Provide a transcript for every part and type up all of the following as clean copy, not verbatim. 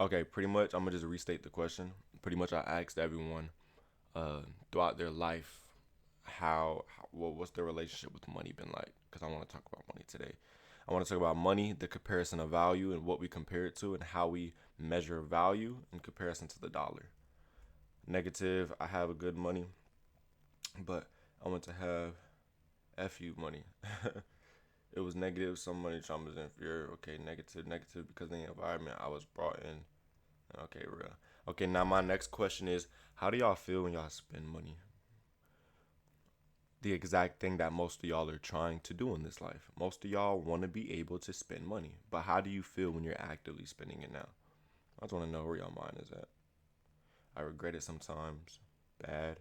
Okay, pretty much. I'm gonna just restate the question. Pretty much, I asked everyone uh, throughout their life what's their relationship with money been like? Because I want to talk about money today. I want to talk about money, the comparison of value, and what we compare it to, and how we measure value in comparison to the dollar. Negative, I have a good money, but I want to have fu money. It was negative. Some money traumas in fear. Okay, negative, negative because of the environment I was brought in. Okay, real. Okay, now my next question is, how do y'all feel when y'all spend money? The exact thing that most of y'all are trying to do in this life. Most of y'all want to be able to spend money, but how do you feel when you're actively spending it now? I just want to know where y'all mind is at. I regret it sometimes. Bad.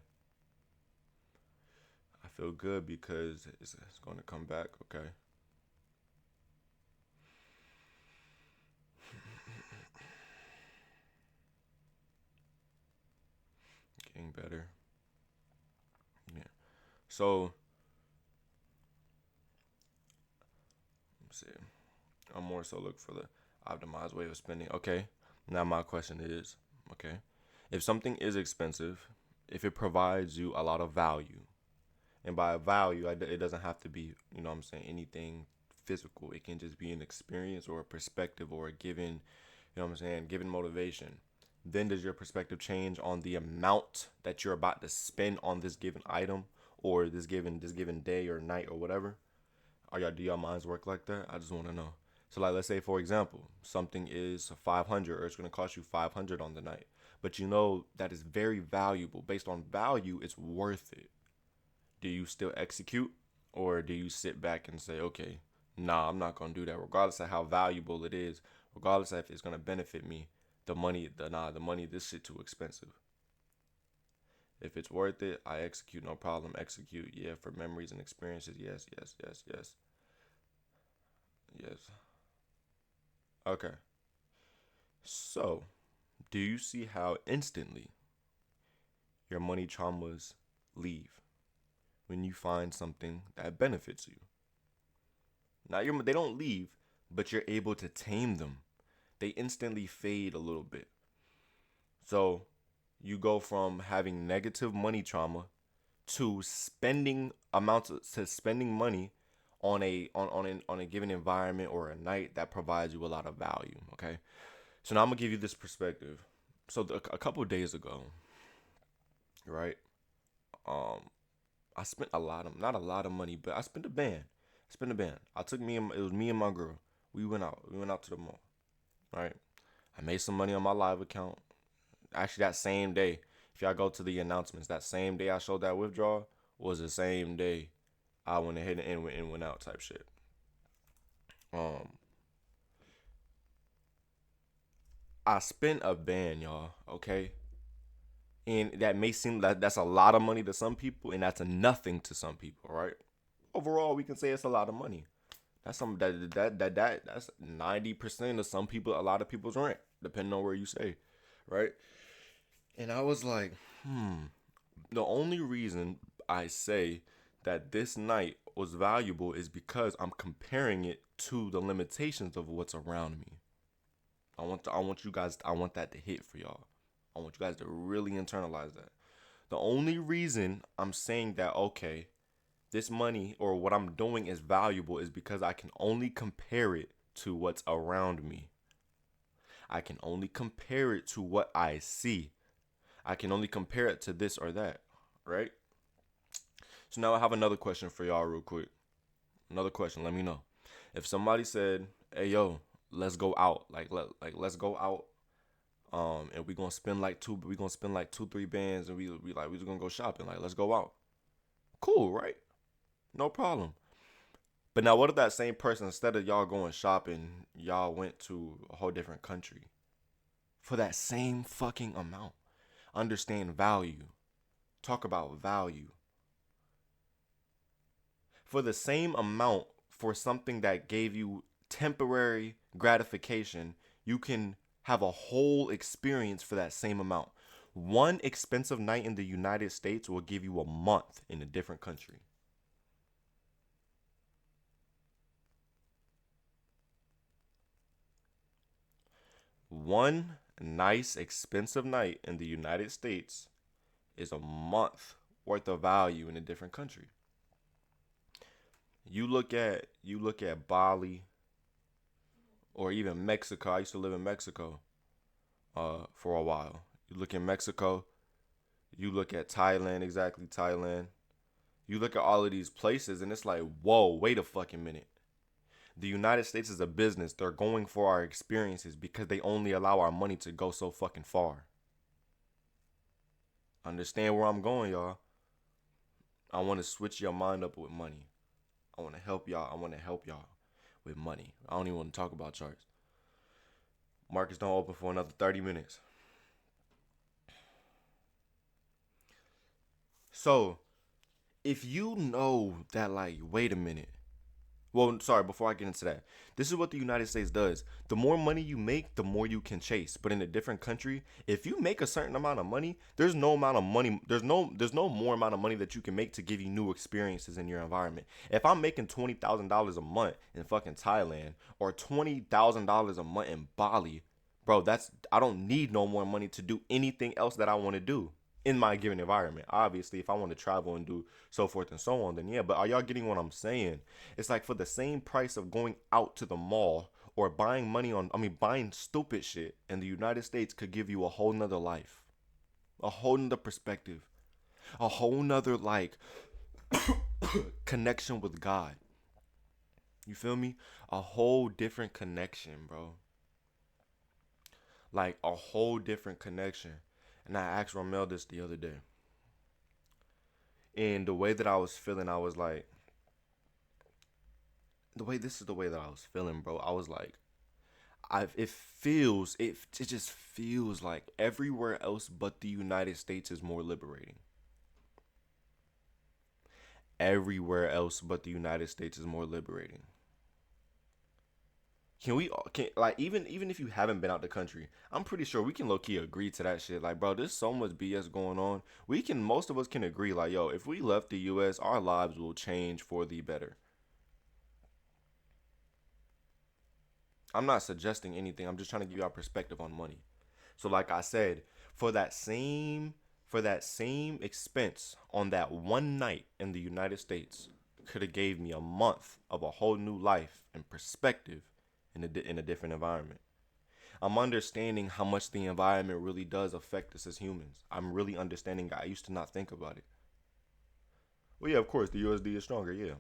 I feel good because it's going to come back. Okay. Getting better. Yeah. So, let's see. I'm more so looking for the optimized way of spending. Okay. Now my question is, okay, if something is expensive, if it provides you a lot of value, and by value, it doesn't have to be, you know what I'm saying, anything physical. It can just be an experience or a perspective or a given, you know what I'm saying, given motivation. Then does your perspective change on the amount that you're about to spend on this given item or this given day or night or whatever? Do y'all minds work like that? I just want to know. So like let's say for example, something is 500 or it's going to cost you 500 on the night. But you know that is very valuable. Based on value, it's worth it. Do you still execute or do you sit back and say, okay, nah, I'm not gonna do that, regardless of how valuable it is, regardless of if it's gonna benefit me? The money, this shit too expensive. If it's worth it, I execute, no problem. Execute, yeah, for memories and experiences, yes, yes, yes, yes, yes. Okay. So, do you see how instantly your money traumas leave when you find something that benefits you? They don't leave, but you're able to tame them. They instantly fade a little bit. So you go from having negative money trauma to spending money on a given environment or a night that provides you a lot of value. Okay, so now I'm gonna give you this perspective. So a couple of days ago, right? Um, I spent a lot of not a lot of money, but I spent a band. I spent a band. I took me and it was me and my girl. We went out. We went out to the mall. Right. I made some money on my live account. Actually, that same day, if y'all go to the announcements, that same day I showed that withdrawal was the same day I went ahead and went out type shit. Um, I spent a band, y'all. Okay, and that may seem like that's a lot of money to some people, and that's a nothing to some people, right? Overall, we can say it's a lot of money. That's 90% of some people, a lot of people's rent, depending on where you stay, right? And I was like, the only reason I say that this night was valuable is because I'm comparing it to the limitations of what's around me. I want that to hit for y'all. I want you guys to really internalize that. The only reason I'm saying that okay, this money or what I'm doing is valuable is because I can only compare it to what's around me. I can only compare it to what I see. I can only compare it to this or that, right? So now I have another question for y'all real quick. Another question, let me know. If somebody said, "Hey yo, let's go out." Let's go out and we gonna spend like 2 3 bands and we just gonna go shopping. Like let's go out. Cool, right? No problem. But now what if that same person instead of y'all going shopping, y'all went to a whole different country for that same fucking amount? Understand value. Talk about value. For the same amount for something that gave you temporary gratification, you can have a whole experience for that same amount. One expensive night in the United States will give you a month in a different country. One nice, expensive night in the United States is a month worth of value in a different country. You look at Bali or even Mexico. I used to live in Mexico for a while. You look in Mexico, you look at Thailand, exactly Thailand. You look at all of these places and it's like, whoa, wait a fucking minute. The United States is a business. They're going for our experiences because they only allow our money to go so fucking far. Understand where I'm going, y'all. I want to switch your mind up with money. I want to help y'all. I want to help y'all with money. I don't even want to talk about charts. Markets don't open for another 30 minutes. So, if you know that, like, wait a minute. Well, sorry, before I get into that, this is what the United States does. The more money you make, the more you can chase. But in a different country, if you make a certain amount of money, there's no amount of money, there's no more amount of money that you can make to give you new experiences in your environment. If I'm making $20,000 a month in fucking Thailand or $20,000 a month in Bali, bro, I don't need no more money to do anything else that I want to do in my given environment. Obviously, if I want to travel and do so forth and so on, then yeah. But are y'all getting what I'm saying? It's like for the same price of going out to the mall or buying stupid shit in the United States could give you a whole nother life, a whole nother perspective, a whole nother like connection with God. You feel me? A whole different connection, bro. Like a whole different connection. And I asked Romel this the other day. And the way that I was feeling, I was like, this is the way that I was feeling, bro. I was like, it just feels like everywhere else but the United States is more liberating. Everywhere else but the United States is more liberating. Can like even if you haven't been out the country, I'm pretty sure we can low key agree to that shit. Like, bro, there's so much BS going on. Most of us can agree, like, yo, if we left the US, our lives will change for the better. I'm not suggesting anything. I'm just trying to give you our perspective on money. So like I said, for that same expense on that one night in the United States could have gave me a month of a whole new life and perspective in a different environment. I'm understanding how much the environment really does affect us as humans. I'm really understanding that. I used to not think about it. Well, yeah, of course, the USD is stronger, yeah.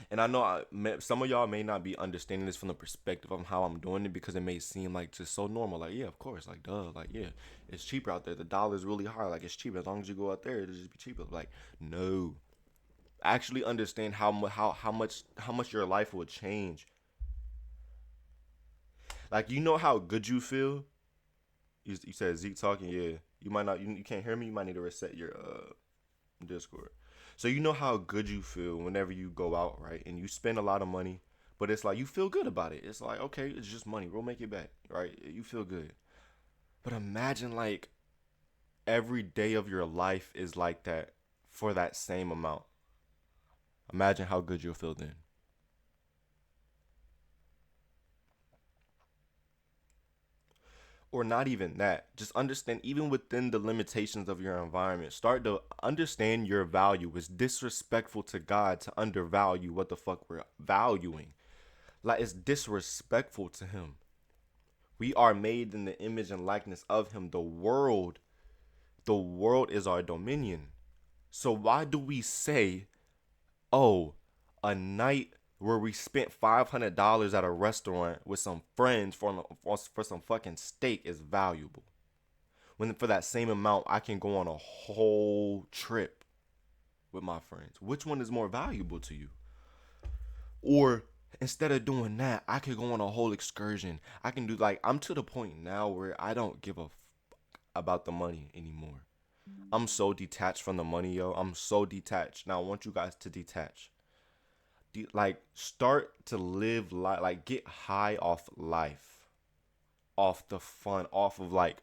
And I know some of y'all may not be understanding this from the perspective of how I'm doing it because it may seem like just so normal. Like, yeah, of course, like, duh, like, yeah, it's cheaper out there. The dollar's really high. Like, it's cheap. As long as you go out there, it'll just be cheaper. Like, no. Actually understand how much your life will change. Like, you know how good you feel? You said Zeke talking, yeah. You might not, you can't hear me. You might need to reset your Discord. So you know how good you feel whenever you go out, right? And you spend a lot of money, but it's like you feel good about it. It's like, okay, it's just money. We'll make it back, right? You feel good. But imagine like every day of your life is like that for that same amount. Imagine how good you'll feel then. Or not even that. Just understand, even within the limitations of your environment, start to understand your value. It's disrespectful to God to undervalue what the fuck we're valuing. Like, it's disrespectful to Him. We are made in the image and likeness of Him. The world is our dominion. So why do we say, oh, a night where we spent $500 at a restaurant with some friends for some fucking steak is valuable? When for that same amount, I can go on a whole trip with my friends. Which one is more valuable to you? Or instead of doing that, I could go on a whole excursion. I can do like, I'm to the point now where I don't give a about the money anymore. I'm so detached from the money, yo. I'm so detached. Now I want you guys to detach. Like, start to live life, like, get high off life, off the fun, off of like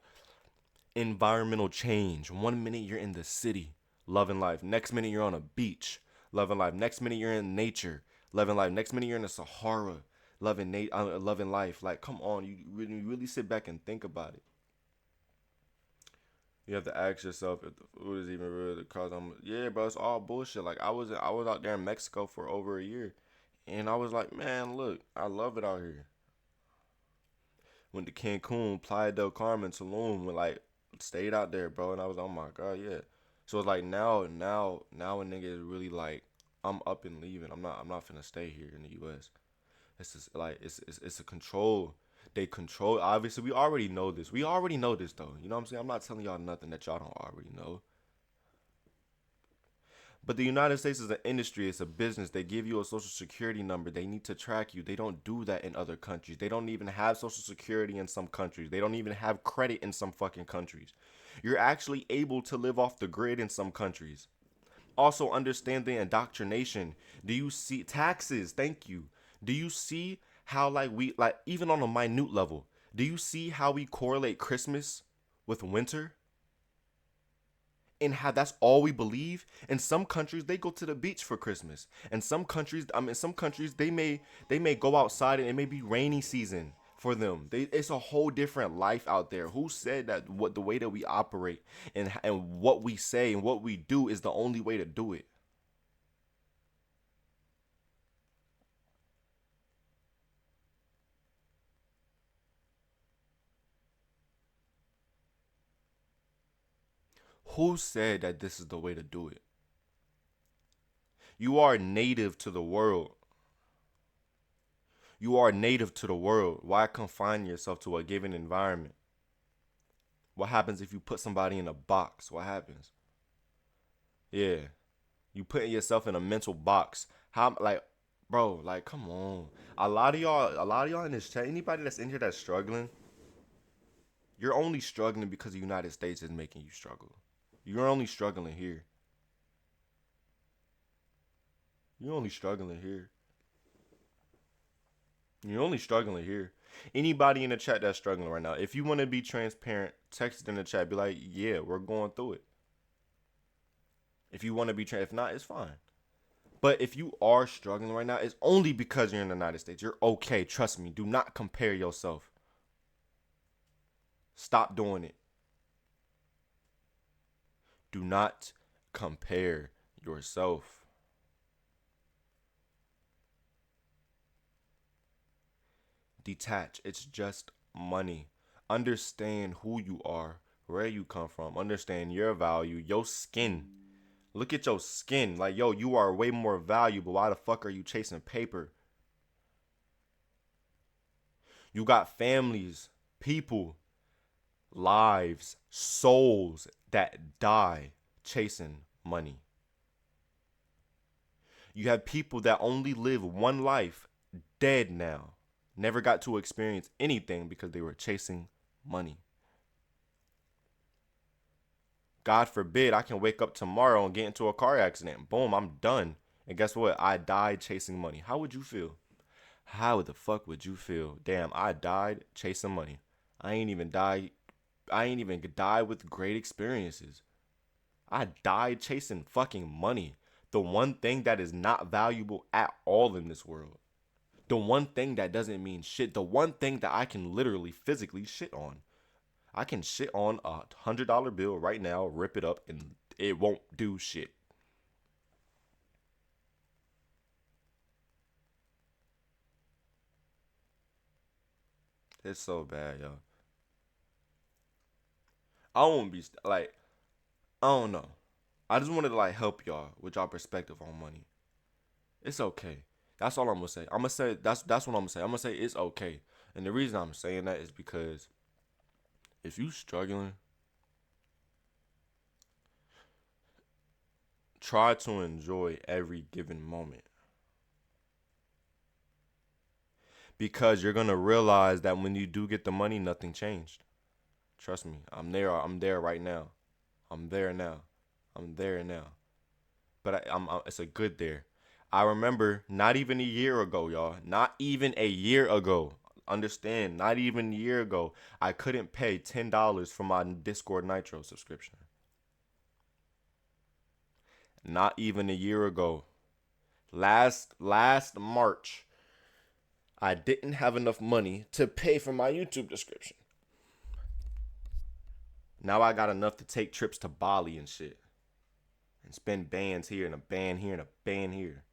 environmental change. One minute you're in the city, loving life. Next minute you're on a beach, loving life. Next minute you're in nature, loving life. Next minute you're in the Sahara, loving life. Like, come on, you really sit back and think about it. You have to ask yourself if the food is even real. Because yeah, bro, it's all bullshit. Like I was out there in Mexico for over a year, and I was like, man, look, I love it out here. Went to Cancun, Playa del Carmen, Tulum, and like stayed out there, bro. And I was, oh my god, yeah. So it's like now a nigga is really like, I'm up and leaving. I'm not finna stay here in the U.S. It's just like it's a control. They control. Obviously, we already know this. We already know this though. You know what I'm saying? I'm not telling y'all nothing that y'all don't already know. But the United States is an industry, it's a business. They give you a social security number. They need to track you. They don't do that in other countries. They don't even have social security in some countries. They don't even have credit in some fucking countries. You're actually able to live off the grid in some countries. Also, understand the indoctrination. Do you see taxes? Thank you. Do you see how, like, we, like, even on a minute level, do you see how we correlate Christmas with winter? And how that's all we believe. In some countries they go to the beach for Christmas. And some countries, I mean, some countries they may go outside and it may be rainy season for them. It's a whole different life out there. Who said that what the way that we operate and what we say and what we do is the only way to do it? Who said that this is the way to do it? You are native to the world. You are native to the world. Why confine yourself to a given environment? What happens if you put somebody in a box? What happens? Yeah, you putting yourself in a mental box. How, like, bro, like, come on. A lot of y'all in this chat, anybody that's in here that's struggling, you're only struggling because the United States is making you struggle. You're only struggling here. You're only struggling here. You're only struggling here. Anybody in the chat that's struggling right now, if you want to be transparent, text it in the chat. Be like, yeah, we're going through it. If you want to be if not, it's fine. But if you are struggling right now, it's only because you're in the United States. You're okay. Trust me. Do not compare yourself. Stop doing it. Do not compare yourself. Detach. It's just money. Understand who you are, where you come from. Understand your value, your skin. Look at your skin. Like, yo, you are way more valuable. Why the fuck are you chasing paper? You got families, people, lives, souls that die chasing money. You have people that only live one life, dead now, never got to experience anything because they were chasing money. God forbid I can wake up tomorrow and get into a car accident. Boom, I'm done. And guess what? I died chasing money. How would you feel? How the fuck would you feel? Damn, I died chasing money. I ain't even die. I ain't even die with great experiences. I died chasing fucking money. The one thing that is not valuable at all in this world. The one thing that doesn't mean shit. The one thing that I can literally physically shit on. I can shit on $100 bill right now, rip it up, and it won't do shit. It's so bad, yo. I won't be like, I don't know. I just wanted to like help y'all with y'all perspective on money. It's okay. That's all I'm gonna say. I'm gonna say that's what I'm gonna say. I'm gonna say it's okay. And the reason I'm saying that is because if you struggling, try to enjoy every given moment. Because you're gonna realize that when you do get the money, nothing changed. Trust me. I'm there. I'm there right now. I'm there now. I'm there now. But it's a good there. I remember not even a year ago, y'all. Not even a year ago. Understand? Not even a year ago, I couldn't pay $10 for my Discord Nitro subscription. Not even a year ago. Last March, I didn't have enough money to pay for my YouTube description. Now I got enough to take trips to Bali and shit. And spend bands here and a band here and a band here.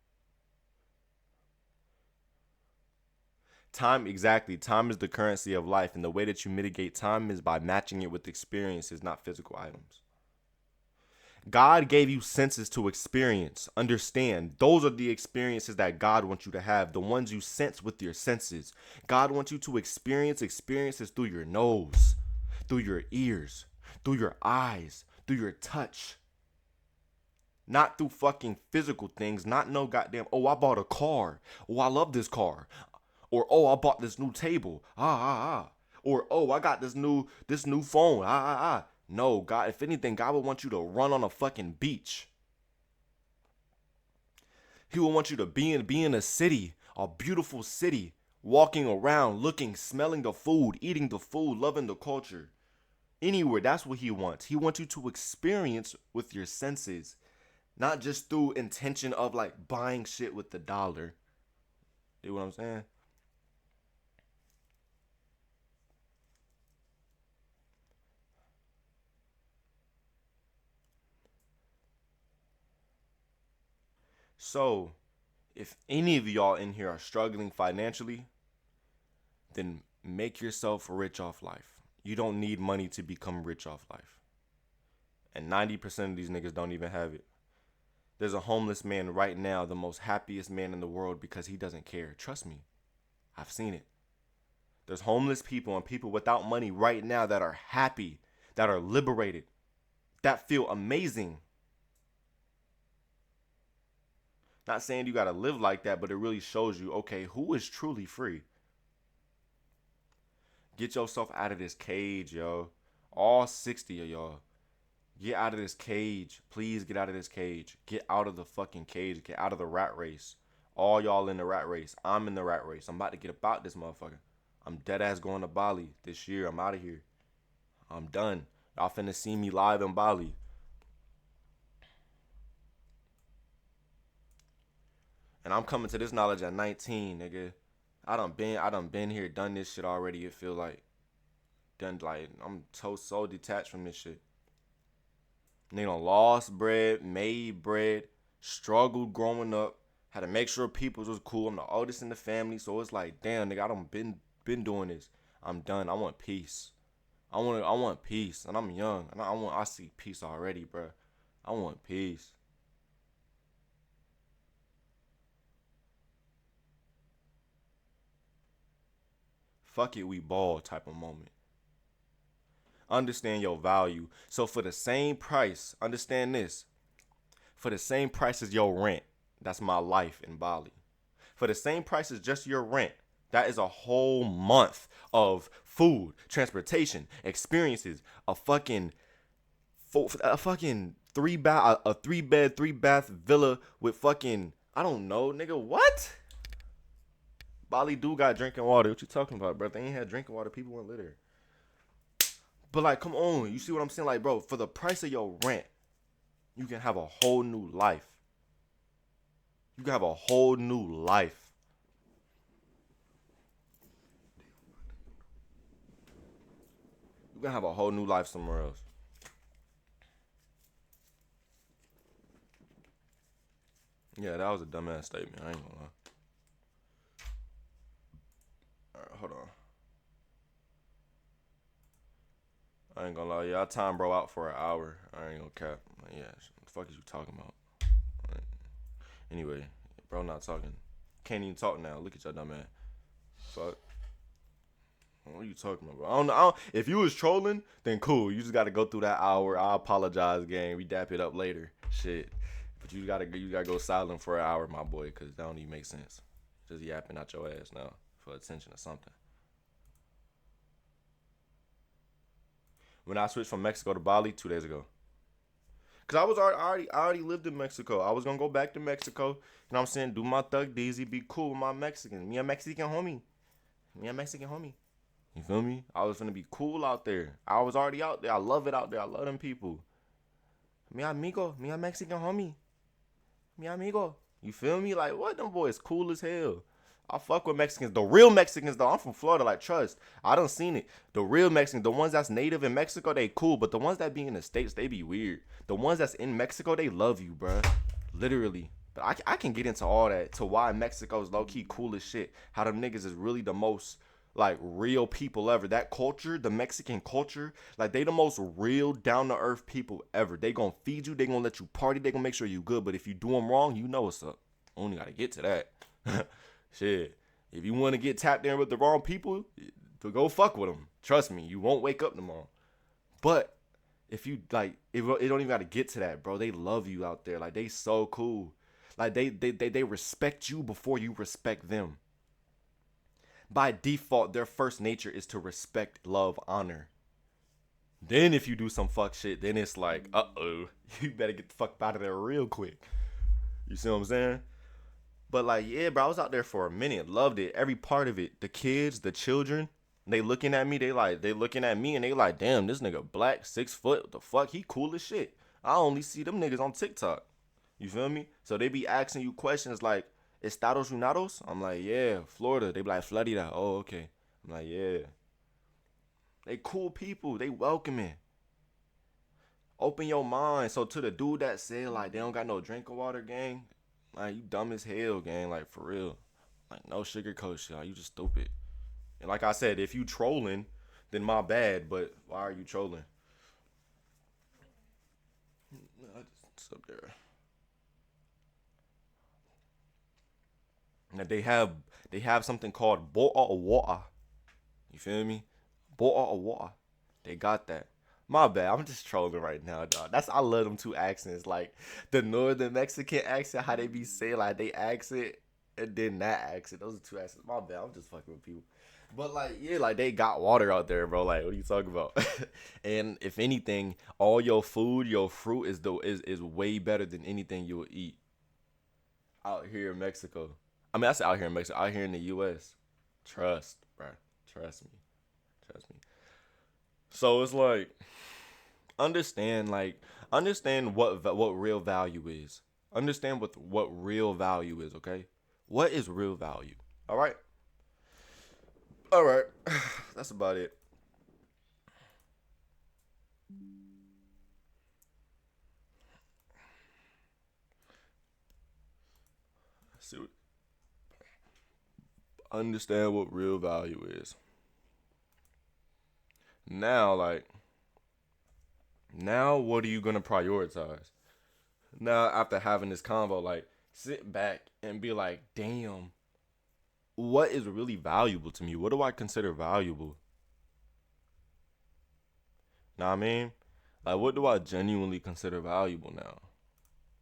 Time, exactly. Time is the currency of life. And the way that you mitigate time is by matching it with experiences, not physical items. God gave you senses to experience. Understand, those are the experiences that God wants you to have, the ones you sense with your senses. God wants you to experience experiences through your nose, through your ears, through your eyes, through your touch. Not through fucking physical things, not no goddamn, oh, I bought a car. Oh, I love this car. Or, oh, I bought this new table. Or, oh, I got this new phone. No, God, if anything, God would want you to run on a fucking beach. He would want you to be in a city, a beautiful city, walking around, looking, smelling the food, eating the food, loving the culture. Anywhere, that's what he wants. He wants you to experience with your senses, not just through intention of like buying shit with the dollar. You know what I'm saying? So, if any of y'all in here are struggling financially, then make yourself rich off life. You don't need money to become rich off life. And 90% of these niggas don't even have it. There's a homeless man right now, the most happiest man in the world because he doesn't care. Trust me. I've seen it. There's homeless people and people without money right now that are happy, that are liberated, that feel amazing. Not saying you gotta live like that, but it really shows you, okay, who is truly free? Get yourself out of this cage, yo. All 60 of y'all. Get out of this cage. Please get out of this cage. Get out of the fucking cage. Get out of the rat race. All y'all in the rat race. I'm in the rat race. I'm about to get about this motherfucker. I'm dead ass going to Bali this year. I'm out of here. I'm done. Y'all finna see me live in Bali. And I'm coming to this knowledge at 19, nigga. I done been here, done this shit already. It feel like I'm so detached from this shit. Nigga done lost bread, made bread, struggled growing up, had to make sure people was cool. I'm the oldest in the family, so it's like, damn, nigga, I done been doing this. I'm done. I want peace. I want peace, and I'm young, and I see peace already, bro. I want peace. Fuck it, we ball type of moment. Understand your value. So for the same price, understand this. For the same price as your rent, that's my life in Bali. For the same price as just your rent, that is a whole month of food, transportation, experiences, a fucking three bed, three bath villa with fucking, I don't know, nigga, what? Bali do got drinking water. What you talking about, bro? They ain't had drinking water. People wouldn't live there. But like, come on, you see what I'm saying? Like, bro, for the price of your rent, you can have a whole new life. You can have a whole new life. You can have a whole new life somewhere else. Yeah, that was a dumbass statement. I ain't gonna lie. All right, hold on. I ain't gonna lie. Yeah, I time bro out for an hour. I ain't gonna cap. Like, yeah, what the fuck is you talking about? Right. Anyway, bro, not talking. Can't even talk now. Look at your dumb ass. Fuck. What are you talking about, bro? I don't, if you was trolling, then cool. You just gotta go through that hour. I apologize, gang. We dap it up later. Shit. But you gotta go silent for an hour, my boy, cause that don't even make sense. Just yapping out your ass now for attention or something. When I switched from Mexico to Bali 2 days ago. Cause I was I already lived in Mexico. I was gonna go back to Mexico. You know what I'm saying? Do my thug deezy, be cool with my Mexican. Me a Mexican homie. Me a Mexican homie. You feel me? I was gonna be cool out there. I was already out there. I love it out there. I love them people. Mi amigo, mi a Mexican homie. Mi amigo. You feel me? Like what? Them boys cool as hell. I fuck with Mexicans. The real Mexicans though. I'm from Florida, like trust. I done seen it. The real Mexicans, the ones that's native in Mexico, they cool. But the ones that be in the States, they be weird. The ones that's in Mexico, they love you, bruh. Literally. But I can get into all that. To why Mexico's low key cool as shit. How them niggas is really the most like real people ever. That culture, the Mexican culture, like they the most real down to earth people ever. They gonna feed you, they gonna let you party, they gonna make sure you good. But if you do them wrong, you know what's up. Only gotta get to that. Shit. If you want to get tapped in with the wrong people, to go fuck with them. Trust me, you won't wake up tomorrow. But if you like, it don't even gotta get to that, bro. They love you out there. Like they so cool. Like they respect you before you respect them. By default, their first nature is to respect, love, honor. Then if you do some fuck shit, then it's like, you better get the fuck out of there real quick. You see what I'm saying? But like, yeah, bro, I was out there for a minute, loved it, every part of it. The kids, the children, they looking at me, they looking at me, and they like, damn, this nigga black, 6 foot, what the fuck, he cool as shit. I only see them niggas on TikTok. You feel me? So they be asking you questions like, Estados Unidos? I'm like, yeah, Florida. They be like, Florida. Oh, okay. I'm like, yeah. They cool people. They welcoming. Open your mind. So to the dude that said like they don't got no drinking water, gang, like you dumb as hell, gang. Like for real. Like no sugarcoat shit. Like, you just stupid. And like I said, if you trolling, then my bad. But why are you trolling? It's up there. Now they have something called boa of water. You feel me? Boa of water. They got that. My bad. I'm just trolling right now, dog. I love them two accents. Like the northern Mexican accent, how they be saying like they accent, and then that accent. Those are two accents. My bad. I'm just fucking with people. But like, yeah, like they got water out there, bro. Like, what are you talking about? And if anything, all your food, your fruit is way better than anything you'll eat out here in Mexico. I mean, I say out here in Mexico, out here in the U.S. Trust, bro. Trust me. Trust me. So it's like understand what real value is. Understand what real value is. Okay, what is real value? All right, all right. That's about it. See, understand what real value is. Now, now, what are you gonna prioritize? Now, after having this convo, like, sit back and be like, damn, what is really valuable to me? What do I consider valuable? Know what I mean? Like, what do I genuinely consider valuable now?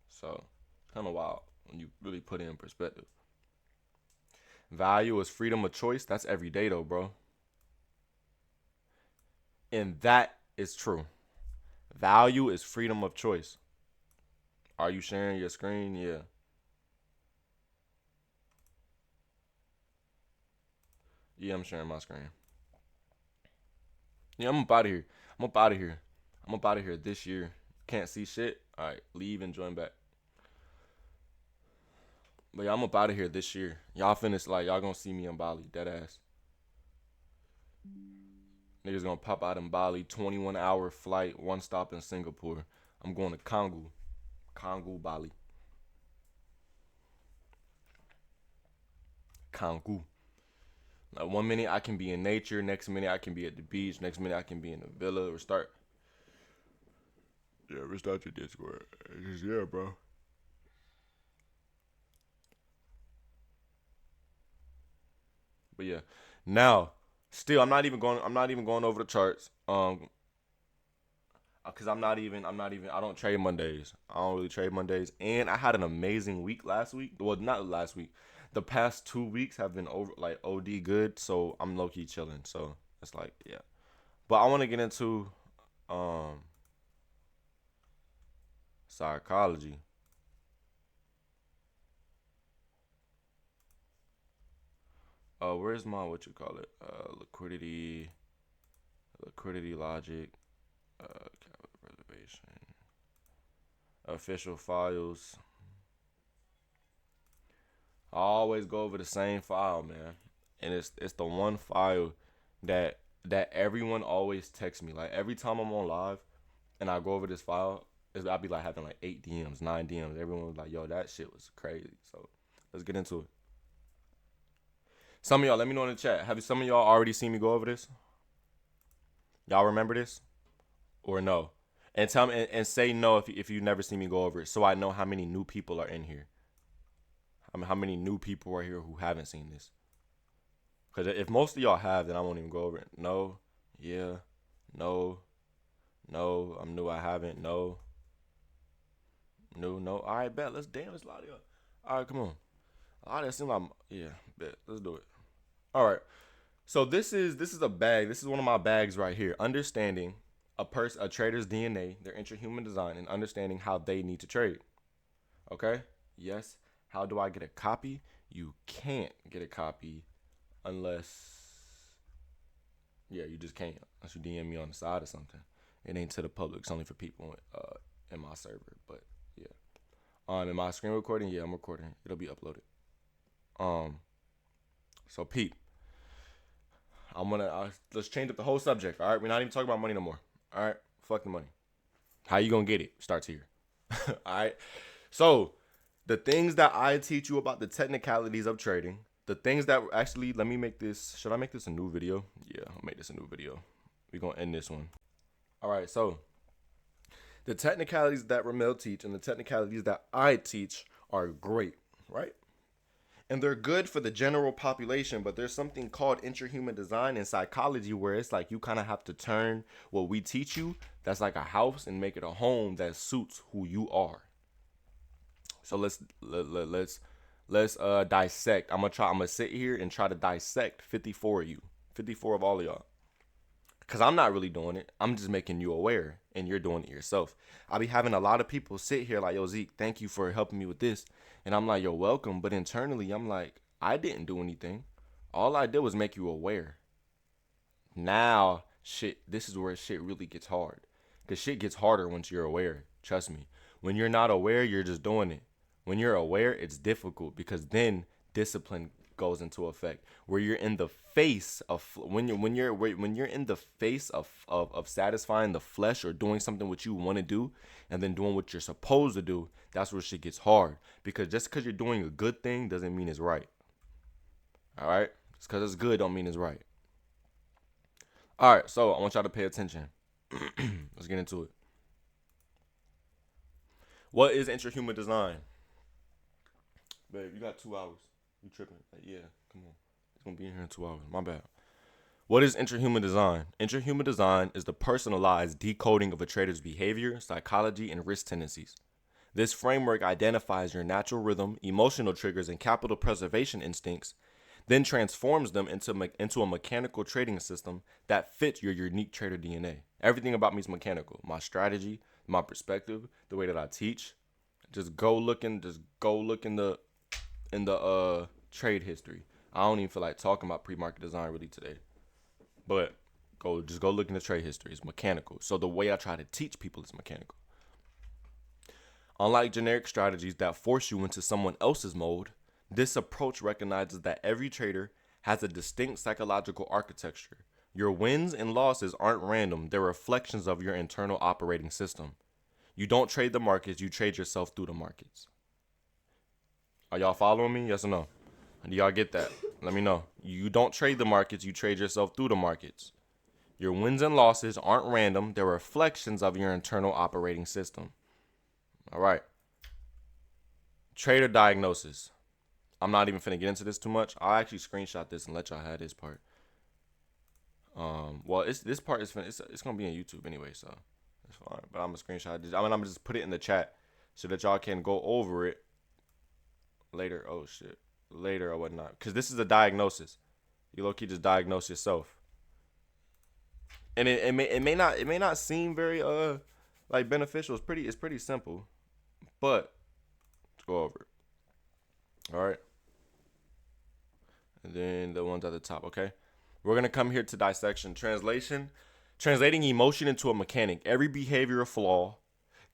So, it's kind of wild when you really put it in perspective. Value is freedom of choice. That's every day, though, bro. And that is true. Value is freedom of choice. Are you sharing your screen? Yeah. Yeah, I'm sharing my screen. Yeah, I'm up out of here. I'm up out of here. I'm up out of here this year. Can't see shit. All right, leave and join back. But yeah, I'm up out of here this year. Y'all finish like y'all gonna see me in Bali, dead ass. Niggas gonna pop out in Bali, 21-hour flight, one stop in Singapore. I'm going to Kongu, Bali, Kongu. Like 1 minute I can be in nature, next minute I can be at the beach, next minute I can be in the villa. Restart. Yeah, restart your Discord. Yeah, bro. But yeah, now still I'm not even going. I'm not even going over the charts. Cause I don't trade Mondays. I don't really trade Mondays. And I had an amazing week last week. Well, not last week. The past 2 weeks have been over like OD good. So I'm low key chilling. So it's like yeah. But I want to get into um psychology. Where's my what you call it? Liquidity logic, capital preservation, official files. always go over the same file, man. And it's the one file that everyone always texts me. Like every time I'm on live and I go over this file, I'll be like having like 8 DMs, 9 DMs. Everyone was like, yo, that shit was crazy. So let's get into it. Some of y'all, let me know in the chat. Have some of y'all already seen me go over this? Y'all remember this? Or no? And tell me and say no if you never seen me go over it, so I know how many new people are in here. I mean, how many new people are here who haven't seen this? Because if most of y'all have, then I won't even go over it. No, yeah, no, I'm new, I haven't, no. All right, bet. Let's a lot of y'all. All right, come on. A lot of seem like, yeah, bet. Let's do it. All right. So this is a bag. This is one of my bags right here. Understanding a trader's DNA, their intrahuman design, and understanding how they need to trade. Okay? Yes. How do I get a copy? You can't get a copy unless, yeah, you just can't. Unless you DM me on the side or something. It ain't to the public. It's only for people in my server. But yeah. Am I screen recording? Yeah, I'm recording. It'll be uploaded. So Pete, let's change up the whole subject. All right, we're not even talking about money no more. All right, fuck the money. How you gonna get it? Starts here. All right. So the things that I teach you about the technicalities of trading, the things that actually, let me make this. Should I make this a new video? Yeah, I'll make this a new video. We're gonna end this one. All right. So the technicalities that Ramel teach and the technicalities that I teach are great, right? And they're good for the general population, but there's something called intrahuman design in psychology where it's like you kind of have to turn what we teach you, that's like a house, and make it a home that suits who you are. So let's dissect. I'm gonna sit here and try to dissect 54 of you, 54 of all of y'all. Because I'm not really doing it. I'm just making you aware, and you're doing it yourself. I'll be having a lot of people sit here like, yo, Zeke, thank you for helping me with this. And I'm like, you're welcome. But internally, I'm like, I didn't do anything. All I did was make you aware. Now, this is where shit really gets hard. Because shit gets harder once you're aware. Trust me. When you're not aware, you're just doing it. When you're aware, it's difficult because then discipline goes into effect. Where you're in the face of when you're in the face of satisfying the flesh or doing something what you want to do and then doing what you're supposed to do, that's where shit gets hard. Because just because you're doing a good thing doesn't mean it's right. All right? Just because it's good don't mean it's right. All right, so I want y'all to pay attention. Let's get into it. What is intrahuman design? Babe, you got 2 hours. You tripping? Yeah, come on. It's going to be in here in 2 hours. My bad. What is intrahuman design? Intrahuman design is the personalized decoding of a trader's behavior, psychology, and risk tendencies. This framework identifies your natural rhythm, emotional triggers, and capital preservation instincts, then transforms them into a mechanical trading system that fits your unique trader DNA. Everything about me is mechanical. My strategy, my perspective, the way that I teach. Just go look in the trade history. I don't even feel like talking about pre-market design really today. But go look in the trade history. It's mechanical. So the way I try to teach people is mechanical. Unlike generic strategies that force you into someone else's mode, this approach recognizes that every trader has a distinct psychological architecture. Your wins and losses aren't random. They're reflections of your internal operating system. You don't trade the markets, you trade yourself through the markets. Are y'all following me? Yes or no? Do y'all get that? Let me know. You don't trade the markets, you trade yourself through the markets. Your wins and losses aren't random. They're reflections of your internal operating system. All right. Trader diagnosis. I'm not even finna get into this too much. I'll actually screenshot this and let y'all have this part. Well, this part is it's gonna be on YouTube anyway, so it's fine. But I'm gonna screenshot this. I'm gonna just put it in the chat so that y'all can go over it later. Oh shit, later or whatnot. Because this is a diagnosis. You low-key just diagnose yourself, and it may not seem very like beneficial. It's pretty simple, but let's go over it. All right. And then the ones at the top, okay? We're going to come here to dissection. Translating emotion into a mechanic. Every behavioral flaw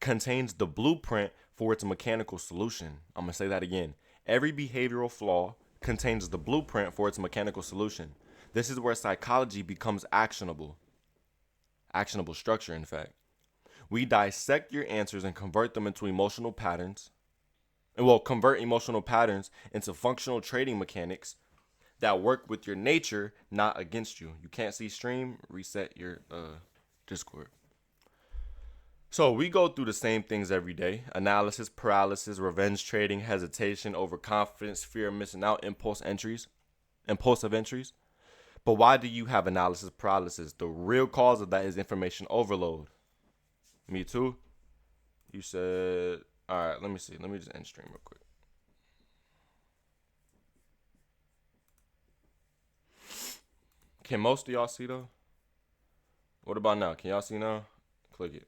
contains the blueprint for its mechanical solution. I'm going to say that again. Every behavioral flaw contains the blueprint for its mechanical solution. This is where psychology becomes actionable. Actionable structure, in fact. We dissect your answers and convert them into emotional patterns. And we'll convert emotional patterns into functional trading mechanics that work with your nature, not against you. You can't see stream, reset your Discord. So we go through the same things every day: analysis, paralysis, revenge trading, hesitation, overconfidence, fear of missing out, impulsive entries. But why do you have analysis paralysis? The real cause of that is information overload. Me too. You said, all right, let me see. Let me just end stream real quick. Can most of y'all see though? What about now? Can y'all see now? Click it.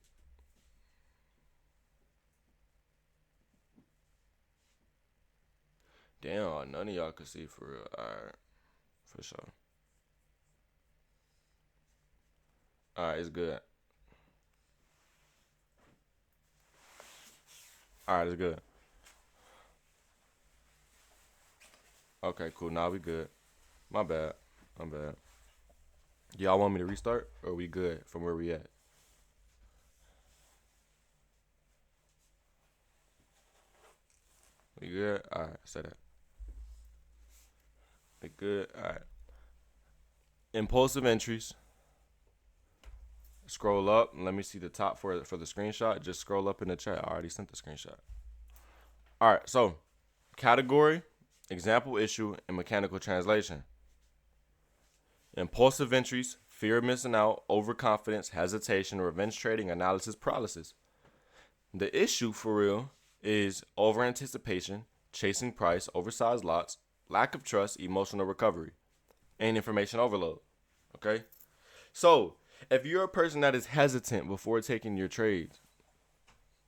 Damn, none of y'all could see for real. Alright, for sure. Alright, it's good. Alright, it's good. Okay, cool. Now we good. My bad. Y'all want me to restart? Or are we good from where we at? We good? Alright, say that. We good? Alright. Impulsive entries. Scroll up. Let me see the top for the screenshot. Just scroll up in the chat. I already sent the screenshot. Alright, so category, example issue, and mechanical translation. Impulsive entries, fear of missing out, overconfidence, hesitation, revenge trading, analysis paralysis. The issue for real is over anticipation, chasing price, oversized lots, lack of trust, emotional recovery, and information overload. Okay? So, if you're a person that is hesitant before taking your trades,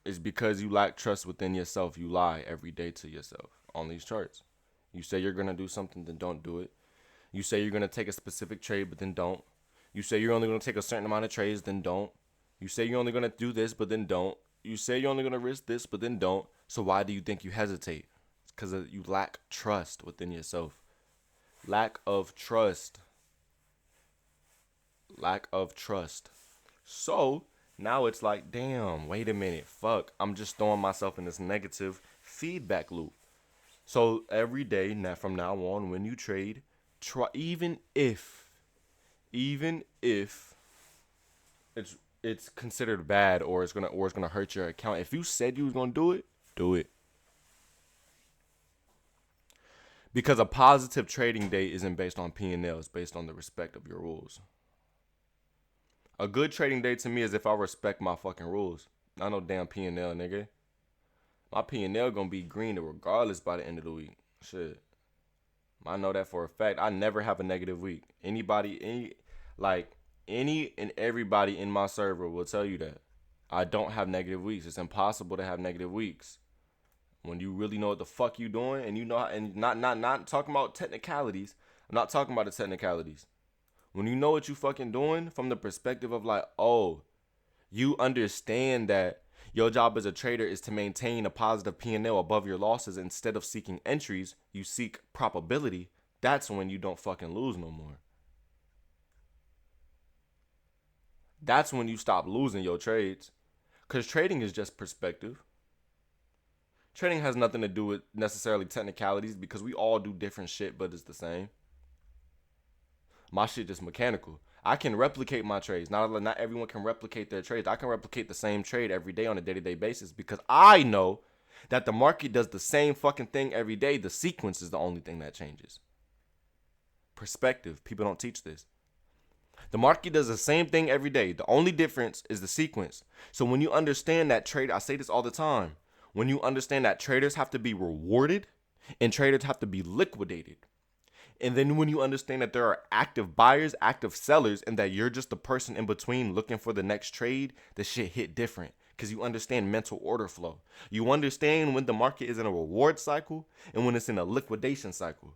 it's because you lack trust within yourself. You lie every day to yourself on these charts. You say you're going to do something, then don't do it. You say you're going to take a specific trade, but then don't. You say you're only going to take a certain amount of trades, then don't. You say you're only going to do this, but then don't. You say you're only going to risk this, but then don't. So why do you think you hesitate? It's because you lack trust within yourself. Lack of trust. Lack of trust. So now it's like, damn, wait a minute. Fuck. I'm just throwing myself in this negative feedback loop. So every day, from now on, when you trade, try, even if it's considered bad or it's gonna hurt your account. If you said you was gonna do it, do it. Because a positive trading day isn't based on P&L, it's based on the respect of your rules. A good trading day to me is if I respect my fucking rules. Not no damn P&L, nigga. My P&L gonna be green regardless by the end of the week. Shit. I know that for a fact. I never have a negative week. Any and everybody in my server will tell you that. I don't have negative weeks. It's impossible to have negative weeks. When you really know what the fuck you doing and you know, and not talking about technicalities. I'm not talking about the technicalities. When you know what you fucking doing from the perspective of like, oh, you understand that your job as a trader is to maintain a positive P&L above your losses. Instead of seeking entries, you seek probability. That's when you don't fucking lose no more. That's when you stop losing your trades. Because trading is just perspective. Trading has nothing to do with necessarily technicalities because we all do different shit, but it's the same. My shit just mechanical. I can replicate my trades. Not everyone can replicate their trades. I can replicate the same trade every day on a day-to-day basis because I know that the market does the same fucking thing every day. The sequence is the only thing that changes. Perspective. People don't teach this. The market does the same thing every day. The only difference is the sequence. So when you understand that trade, I say this all the time. When you understand that traders have to be rewarded and traders have to be liquidated. And then when you understand that there are active buyers, active sellers, and that you're just the person in between looking for the next trade, the shit hit different because you understand mental order flow. You understand when the market is in a reward cycle and when it's in a liquidation cycle.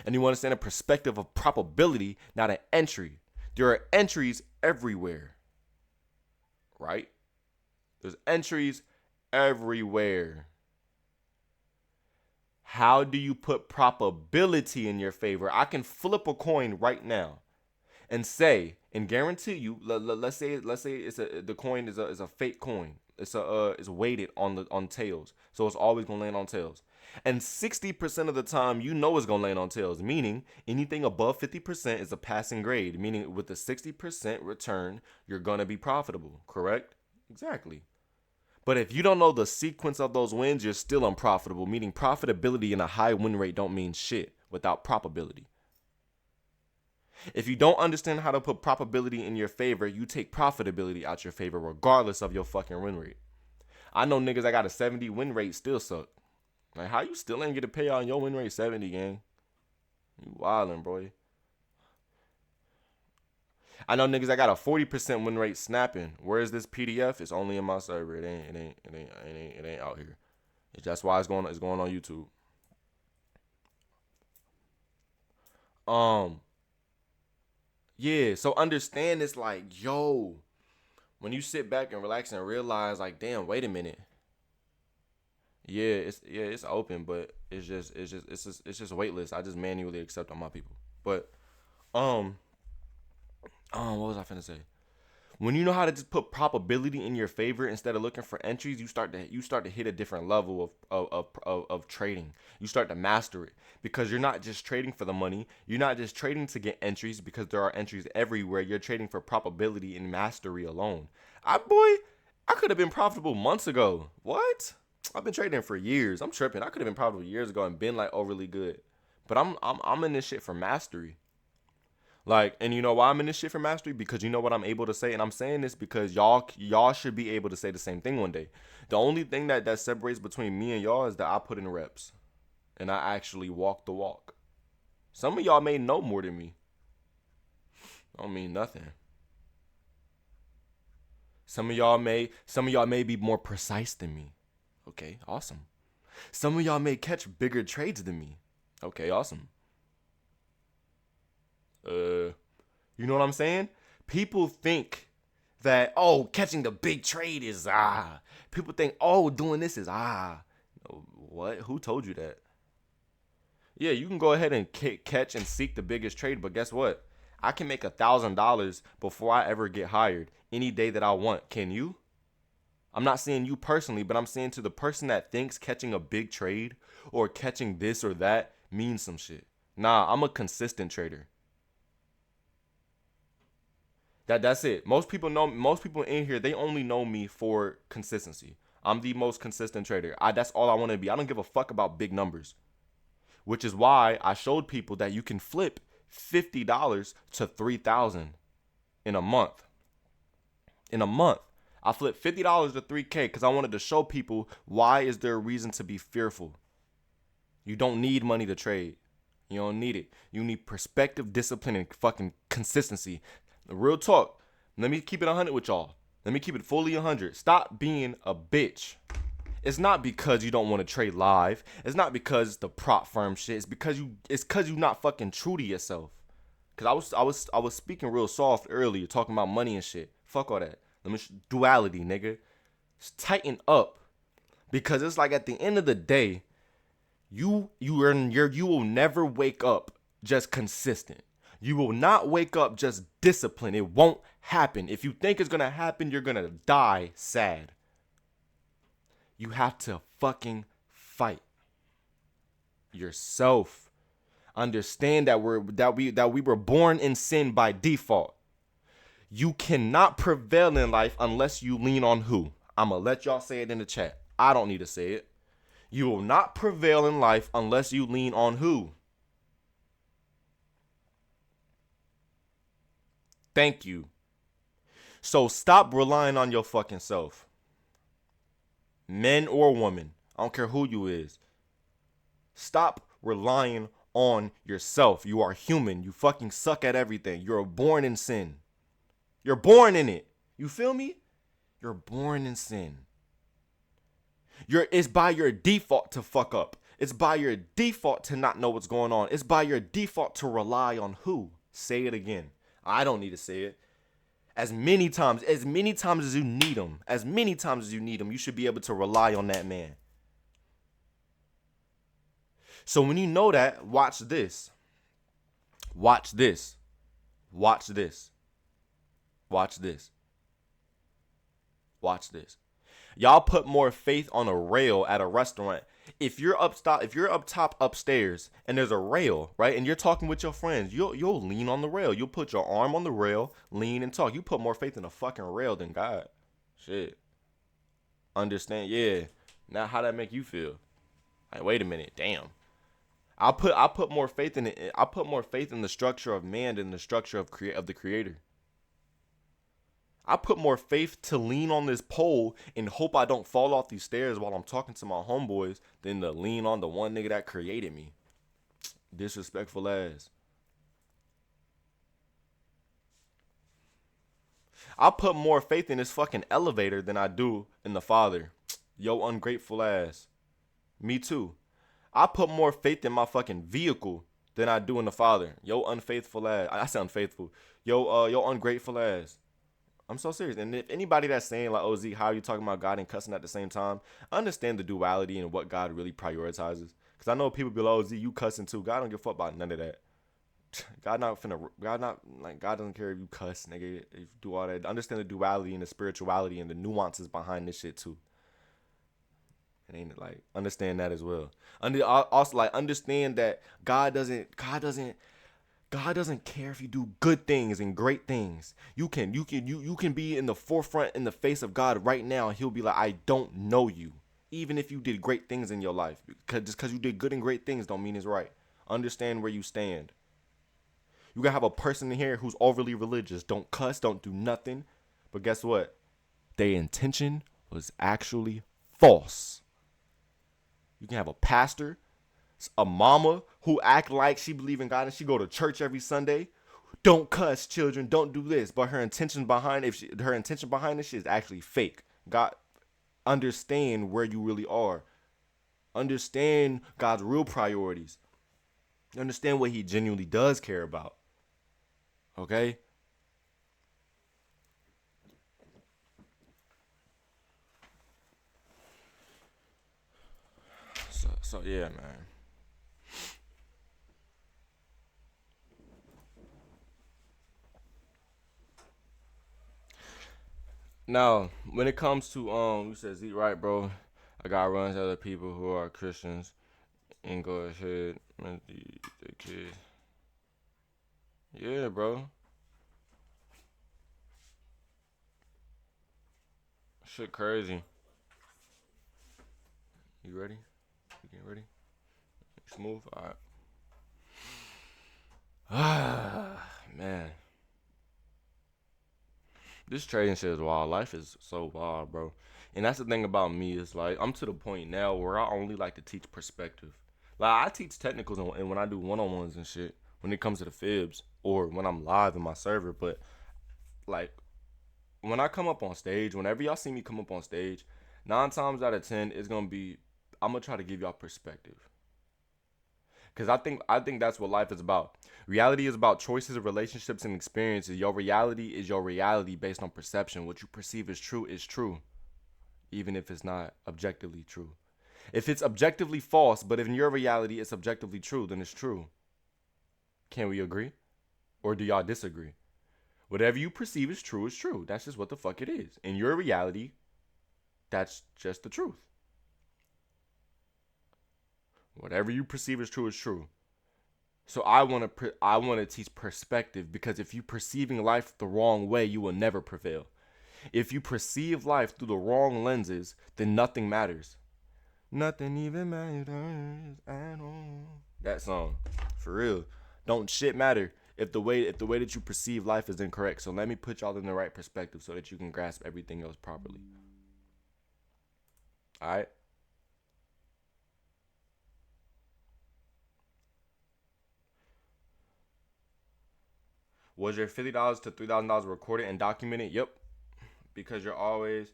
And you understand a perspective of probability, not an entry. There are entries everywhere, right? There's entries everywhere. How do you put probability in your favor? I can flip a coin right now and say and guarantee you. Let's say the coin is a fake coin. It's weighted on tails, so it's always gonna land on tails. And 60% of the time, you know it's gonna land on tails. Meaning anything above 50% is a passing grade. Meaning with a 60% return, you're gonna be profitable. Correct? Exactly. But if you don't know the sequence of those wins, you're still unprofitable. Meaning profitability and a high win rate don't mean shit without probability. If you don't understand how to put probability in your favor, you take profitability out your favor regardless of your fucking win rate. I know niggas that got a 70 win rate still suck. Like, how you still ain't get to pay on your win rate 70, gang? You wildin', bro. I know niggas that got a 40% win rate snapping. Where is this PDF? It's only in my server. It ain't out here. That's why it's going on YouTube. Yeah, so understand it's like, yo, when you sit back and relax and realize, like, damn, wait a minute. It's open, but it's just waitlist. I just manually accept on my people. But um what was I finna say? When you know how to just put probability in your favor instead of looking for entries, you start to hit a different level of trading. You start to master it because you're not just trading for the money. You're not just trading to get entries because there are entries everywhere. You're trading for probability and mastery alone. I could have been profitable months ago. What? I've been trading for years. I'm tripping. I could have been profitable years ago and been like overly good. But I'm in this shit for mastery. Like, and you know why I'm in this shit for mastery? Because you know what I'm able to say, and I'm saying this because y'all should be able to say the same thing one day. The only thing that separates between me and y'all is that I put in reps, and I actually walk the walk. Some of y'all may know more than me. I don't mean nothing. Some of y'all may be more precise than me. Okay, awesome. Some of y'all may catch bigger trades than me. Okay, awesome. You know what I'm saying? People think that, oh, catching the big trade is People think, oh, doing this is What? Who told you that? Yeah, you can go ahead and catch and seek the biggest trade, but guess what? I can make $1,000 before I ever get hired any day that I want. Can you? I'm not saying you personally, but I'm saying to the person that thinks catching a big trade or catching this or that means some shit. Nah, I'm a consistent trader. That's it. Most people in here, they only know me for consistency. I'm the most consistent trader. That's all I want to be. I don't give a fuck about big numbers. Which is why I showed people that you can flip $50 to 3,000 in a month. In a month. I flipped $50 to 3K because I wanted to show people why is there a reason to be fearful. You don't need money to trade. You don't need it. You need perspective, discipline, and fucking consistency. Real talk. Let me keep it 100 with y'all. Let me keep it fully 100. Stop being a bitch. It's not because you don't want to trade live. It's not because the prop firm shit. It's because you not fucking true to yourself. Cause I was speaking real soft earlier, talking about money and shit. Fuck all that. Duality, nigga. Just tighten up. Because it's like at the end of the day, you will never wake up just consistent. You will not wake up just disciplined. It won't happen. If you think it's gonna happen, you're gonna die sad. You have to fucking fight yourself. Understand that we were born in sin by default. You cannot prevail in life unless you lean on who? I'ma let y'all say it in the chat. I don't need to say it. You will not prevail in life unless you lean on who? Thank you. So stop relying on your fucking self. Men or women. I don't care who you is. Stop relying on yourself. You are human. You fucking suck at everything. You're born in sin. You're born in it. You feel me? You're born in sin. It's by your default to fuck up. It's by your default to not know what's going on. It's by your default to rely on who? Say it again. I don't need to say it. As many times as you need them, you should be able to rely on that man. So when you know that, watch this. Watch this. Watch this. Watch this. Watch this. Y'all put more faith on a rail at a restaurant. If you're up top upstairs and there's a rail, right, and you're talking with your friends, you'll lean on the rail. You'll put your arm on the rail, lean and talk. You put more faith in a fucking rail than God. Shit. Understand? Yeah. Now how that make you feel? Like, wait a minute. Damn. I put more faith in it. I put more faith in the structure of man than the structure of the creator. I put more faith to lean on this pole and hope I don't fall off these stairs while I'm talking to my homeboys than to lean on the one nigga that created me. Disrespectful ass. I put more faith in this fucking elevator than I do in the Father. Yo, ungrateful ass. Me too. I put more faith in my fucking vehicle than I do in the Father. Yo, unfaithful ass. I sound faithful. Yo, ungrateful ass. I'm so serious. And if anybody that's saying like, oh, Zeke, how are you talking about God and cussing at the same time? Understand the duality and what God really prioritizes. Because I know people be like, oh, Zeke, you cussing too. God don't give a fuck about none of that. God doesn't care if you cuss, nigga. If you do all that. Understand the duality and the spirituality and the nuances behind this shit too. It ain't like, understand that as well. Also, like, understand that God doesn't care if you do good things and great things. You can be in the forefront in the face of God right now, and he'll be like, I don't know you. Even if you did great things in your life. Just because you did good and great things don't mean it's right. Understand where you stand. You gotta have a person in here who's overly religious. Don't cuss, don't do nothing. But guess what? Their intention was actually false. You can have a pastor, a mama who act like she believe in God and she go to church every Sunday. Don't cuss, children. Don't do this. But her intention behind this shit is actually fake. God, understand where you really are. Understand God's real priorities. Understand what he genuinely does care about. Okay? So yeah, man. Now, when it comes to you said Z right, bro. I got runs to other people who are Christians and go ahead and the kid. Yeah, bro. Shit crazy. You ready? You getting ready? Smooth? Alright. Ah, man. This trading shit is wild. Life is so wild, bro. And that's the thing about me is like I'm to the point now where I only like to teach perspective. Like I teach technicals and when I do one-on-ones and shit when it comes to the fibs or when I'm live in my server, but like when I come up on stage, whenever y'all see me come up on stage, 9 times out of 10 it's gonna be I'm gonna try to give y'all perspective. Cause I think that's what life is about. Reality is about choices, relationships, and experiences. Your reality is your reality based on perception. What you perceive as true is true, even if it's not objectively true. If it's objectively false, but in your reality it's objectively true, then it's true. Can we agree? Or do y'all disagree? Whatever you perceive as true is true. That's just what the fuck it is. In your reality, that's just the truth. Whatever you perceive as true is true. So I want to teach perspective because if you perceiving life the wrong way, you will never prevail. If you perceive life through the wrong lenses, then nothing matters. Nothing even matters at all. That song, for real. Don't shit matter if the way that you perceive life is incorrect. So let me put y'all in the right perspective so that you can grasp everything else properly. All right. Was your $50 to $3,000 recorded and documented? Yep. Because you're always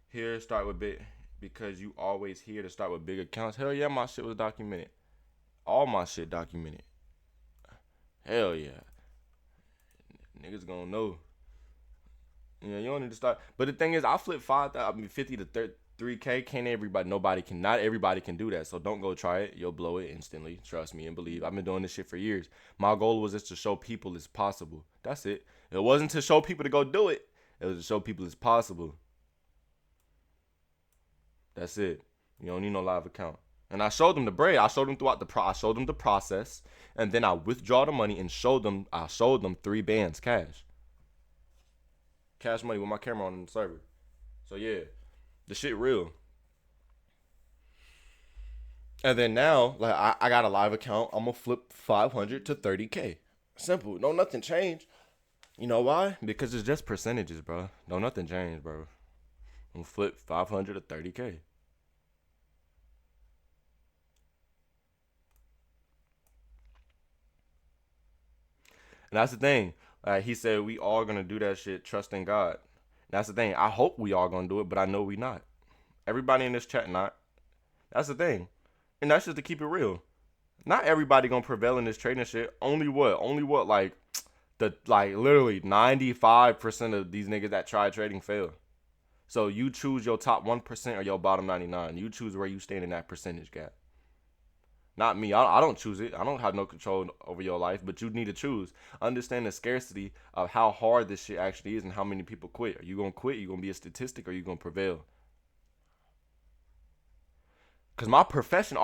here. Start with big. Because you always here to start with big accounts. Hell yeah, my shit was documented. All my shit documented. Hell yeah. Niggas gonna know. Yeah, you don't need to start. But the thing is, I flip 50 to 30. 3K, can't everybody, not everybody can do that. So don't go try it. You'll blow it instantly. Trust me and believe. I've been doing this shit for years. My goal was just to show people it's possible. That's it. It wasn't to show people to go do it. It was to show people it's possible. That's it. You don't need no live account. And I showed them the bread. I showed them I showed them the process, and then I withdraw the money and I showed them 3 bands cash money with my camera on the server. So yeah, the shit real. And then now, like I got a live account. I'm gonna flip 500 to 30K. Simple. No nothing changed. You know why? Because it's just percentages, bro. No nothing changed, bro. I'm gonna flip 500 to 30K. And that's the thing. Like he said, we all gonna do that shit, trusting God. And that's the thing. I hope we all gonna do it, but I know we not. Everybody in this chat not. That's the thing. And that's just to keep it real. Not everybody gonna prevail in this trading shit. Only what? Like literally 95% of these niggas that try trading fail. So you choose your top 1% or your bottom 99. You choose where you stand in that percentage gap. Not me. I don't choose it. I don't have no control over your life, but you need to choose. Understand the scarcity of how hard this shit actually is and how many people quit. Are you going to quit? Are you going to be a statistic, or are you going to prevail? Because our profession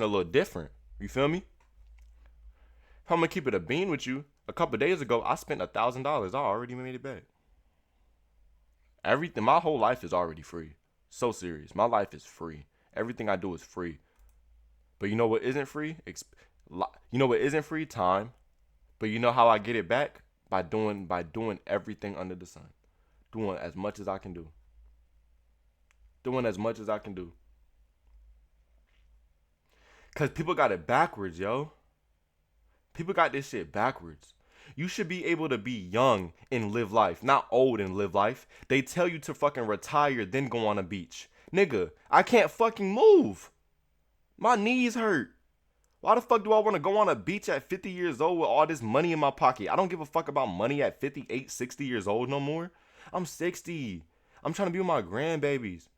a little different. You feel me? If I'm going to keep it a bean with you, a couple of days ago, I spent $1,000. I already made it back. Everything, my whole life is already free. So serious. My life is free. Everything I do is free. But you know what isn't free? You know what isn't free? Time. But you know how I get it back? By doing everything under the sun. Doing as much as I can do. Doing as much as I can do. Because people got it backwards, yo. People got this shit backwards. You should be able to be young and live life, not old and live life. They tell you to fucking retire, then go on a beach. Nigga, I can't fucking move. My knees hurt. Why the fuck do I want to go on a beach at 50 years old with all this money in my pocket? I don't give a fuck about money at 58, 60 years old no more. I'm 60. I'm trying to be with my grandbabies.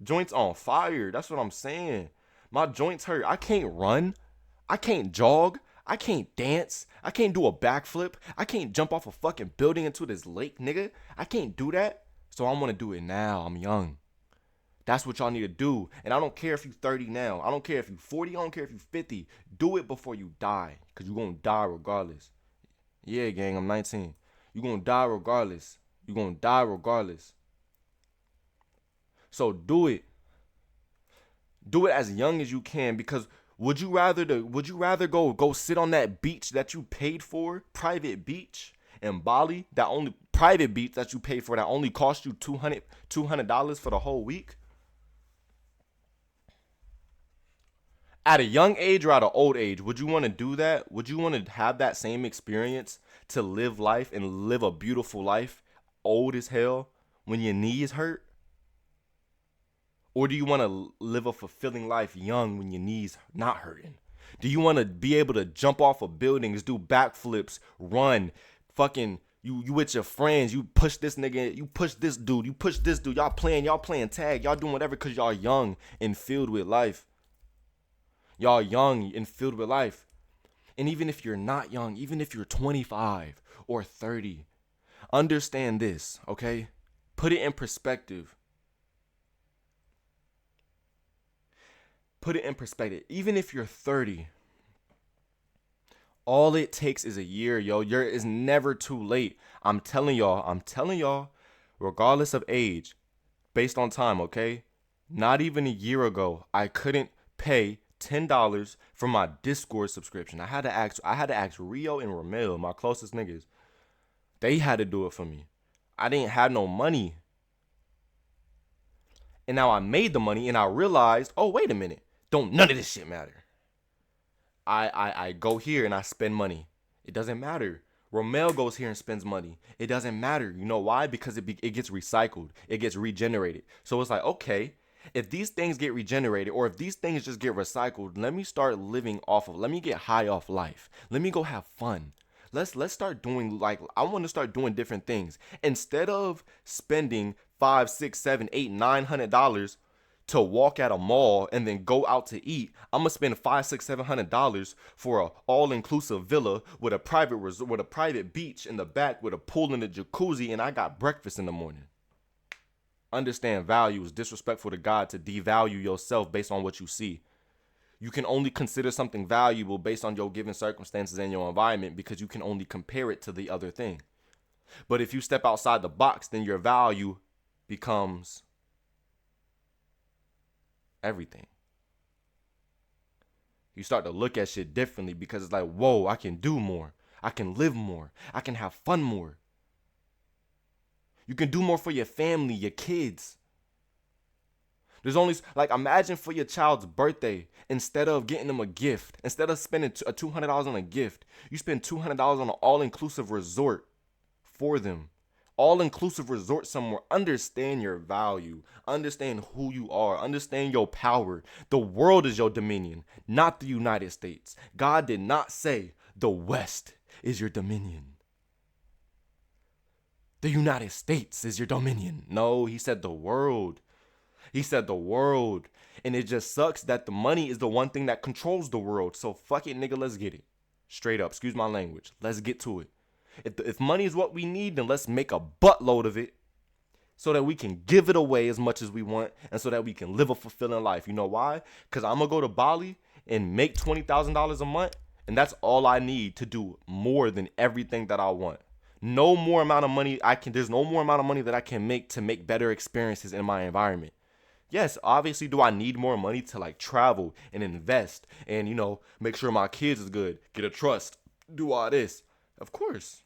Joints on fire. That's what I'm saying. My joints hurt. I can't run. I can't jog. I can't dance. I can't do a backflip. I can't jump off a fucking building into this lake, nigga. I can't do that. So I want to do it now. I'm young. That's what y'all need to do. And I don't care if you 30 now. I don't care if you 40. I don't care if you 50. Do it before you die. Because you're going to die regardless. Yeah, gang, I'm 19. You're going to die regardless. You're going to die regardless. So do it. Do it as young as you can, because would you rather go sit on that beach that you paid for, private beach in Bali, that only private beach that you paid for that only cost you $200 for the whole week? At a young age or at an old age, would you want to do that? Would you want to have that same experience to live life and live a beautiful life old as hell when your knees hurt? Or do you want to live a fulfilling life young when your knees not hurting? Do you want to be able to jump off of buildings, do backflips, run, fucking you with your friends, you push this nigga, you push this dude, y'all playing tag, y'all doing whatever because y'all young and filled with life. Y'all young and filled with life. And even if you're not young, even if you're 25 or 30, understand this, okay? Put it in perspective. Put it in perspective. Even if you're 30, all it takes is a year, yo. It's never too late. I'm telling y'all, regardless of age, based on time, okay? Not even a year ago, I couldn't pay $10 for my Discord subscription. I had to ask Rio and Ramel, my closest niggas. They had to do it for me. I didn't have no money. And now I made the money and I realized, oh, wait a minute. Don't none of this shit matter. I go here and I spend money. It doesn't matter. Romel goes here and spends money. It doesn't matter. You know why? Because it gets recycled. It gets regenerated. So it's like, okay, if these things get regenerated or if these things just get recycled, let me start living let me get high off life. Let me go have fun. Let's start doing, I want to start doing different things. Instead of spending $5, $6, $7, $8, $900 to walk at a mall and then go out to eat. I'm gonna spend $5, $6, $700 for a all-inclusive villa with a private resort, with a private beach in the back, with a pool and a jacuzzi, and I got breakfast in the morning. Understand value. Is disrespectful to God to devalue yourself based on what you see. You can only consider something valuable based on your given circumstances and your environment because you can only compare it to the other thing. But if you step outside the box, then your value becomes everything. You start to look at shit differently because it's like, whoa, I can do more. I can live more. I can have fun more. You can do more for your family, your kids. There's only, like, imagine for your child's birthday, instead of getting them a gift, instead of spending $200 on a gift, you spend $200 on an all-inclusive resort for them. All-inclusive resort somewhere. Understand your value. Understand who you are. Understand your power. The world is your dominion, not the United States. God did not say the West is your dominion. The United States is your dominion. No, he said the world. He said the world. And it just sucks that the money is the one thing that controls the world. So fuck it, nigga, let's get it. Straight up, excuse my language. Let's get to it. If money is what we need, then let's make a buttload of it so that we can give it away as much as we want and so that we can live a fulfilling life. You know why? Because I'm going to go to Bali and make $20,000 a month, and that's all I need to do more than everything that I want. No more amount of money there's no more amount of money that I can make to make better experiences in my environment. Yes, obviously, do I need more money to like travel and invest and, make sure my kids is good, get a trust, do all this? Of course.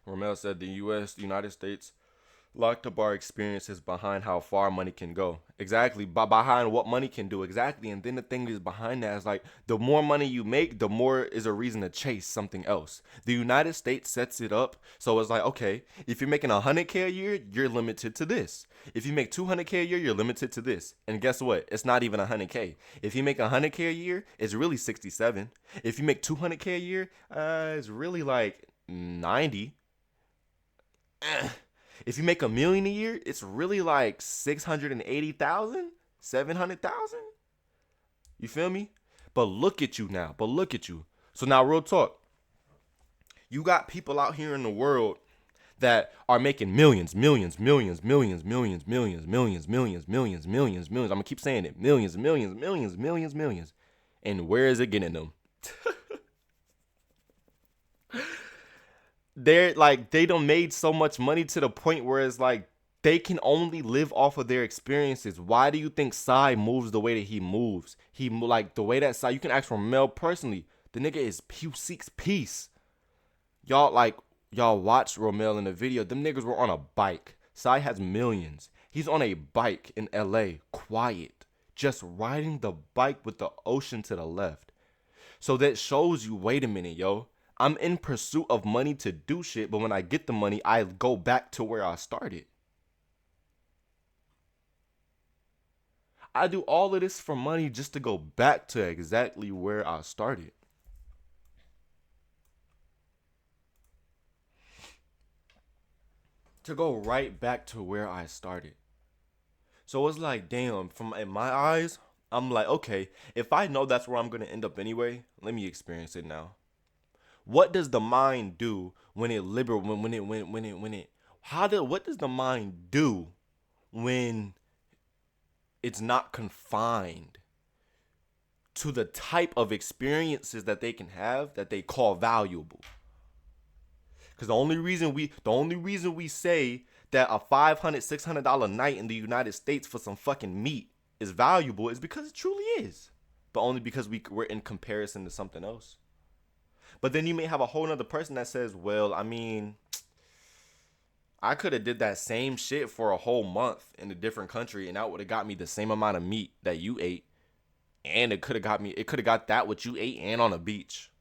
Romel said the United States, locked up our experiences behind how far money can go. Exactly. Behind what money can do. Exactly. And then the thing is behind that is like the more money you make, the more is a reason to chase something else. The United States sets it up. So it's like, okay, if you're making $100K a year, you're limited to this. If you make $200K a year, you're limited to this. And guess what? It's not even $100K. If you make $100K a year, it's really 67. If you make $200K a year, it's really like 90. If you make $1 million a year, it's really like 680,000, 700,000. You feel me? But look at you now. So now, real talk. You got people out here in the world that are making millions. I'm gonna keep saying it. Millions. And where is it getting them? They done made so much money to the point where it's like they can only live off of their experiences. Why do you think Psy moves the way that he moves? The way that Psy, you can ask Romel personally. The nigga seeks peace. Y'all watch Romel in the video. Them niggas were on a bike. Psy has millions. He's on a bike in LA, quiet, just riding the bike with the ocean to the left. So that shows you, wait a minute, yo. I'm in pursuit of money to do shit, but when I get the money, I go back to where I started. I do all of this for money just to go back to exactly where I started. To go right back to where I started. So it's like, damn, in my eyes, I'm like, okay, if I know that's where I'm going to end up anyway, let me experience it now. What does the mind do what does the mind do when it's not confined to the type of experiences that they can have that they call valuable? Because the only reason we say that a $500, $600 night in the United States for some fucking meat is valuable is because it truly is. But only because we're in comparison to something else. But then you may have a whole nother person that says, well, I mean, I could have did that same shit for a whole month in a different country and that would have got me the same amount of meat that you ate. And it could have got that what you ate and on a beach.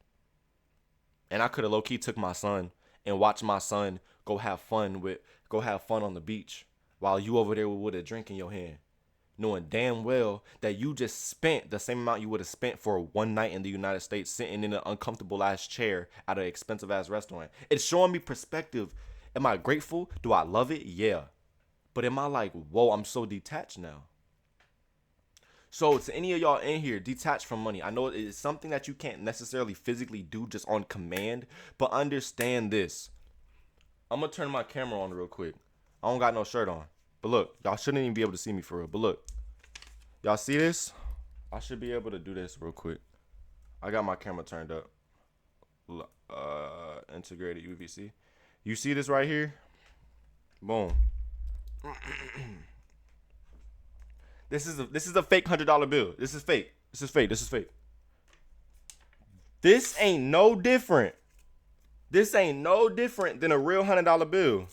And I could have low-key took my son and watched my son go have fun on the beach while you over there with a drink in your hand, knowing damn well that you just spent the same amount you would have spent for one night in the United States sitting in an uncomfortable ass chair at an expensive ass restaurant. It's showing me perspective Am I grateful? Do I love it? Yeah. But am I like, whoa, I'm so detached now? So to any of y'all in here, detached from money. I know it is something that you can't necessarily physically do just on command, but understand this. I'm gonna turn my camera on real quick. I don't got no shirt on. But look, y'all shouldn't even be able to see me for real. But look, y'all see this? I should be able to do this real quick. I got my camera turned up. Integrated UVC. You see this right here? Boom. This is a fake $100 bill. This is fake. This is fake. This is fake. This ain't no different. This ain't no different than a real $100 bill.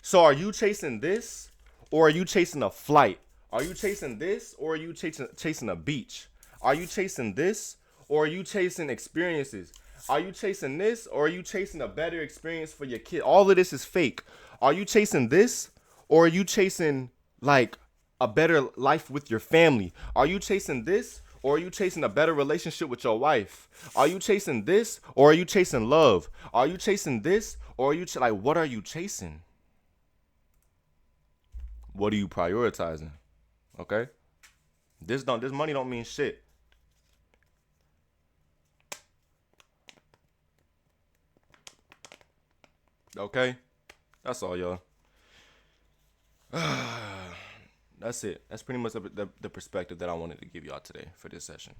So are you chasing this, or are you chasing a flight? Are you chasing this, or are you chasing a beach? Are you chasing this, or are you chasing experiences? Are you chasing this, or are you chasing a better experience for your kid? All of this is fake. Are you chasing this, or are you chasing like a better life with your family? Are you chasing this, or are you chasing a better relationship with your wife? Are you chasing this, or are you chasing love? Are you chasing this, or are you like, what are you chasing? What are you prioritizing? Okay? This money don't mean shit. Okay? That's all, y'all. That's it. That's pretty much the perspective that I wanted to give y'all today for this session.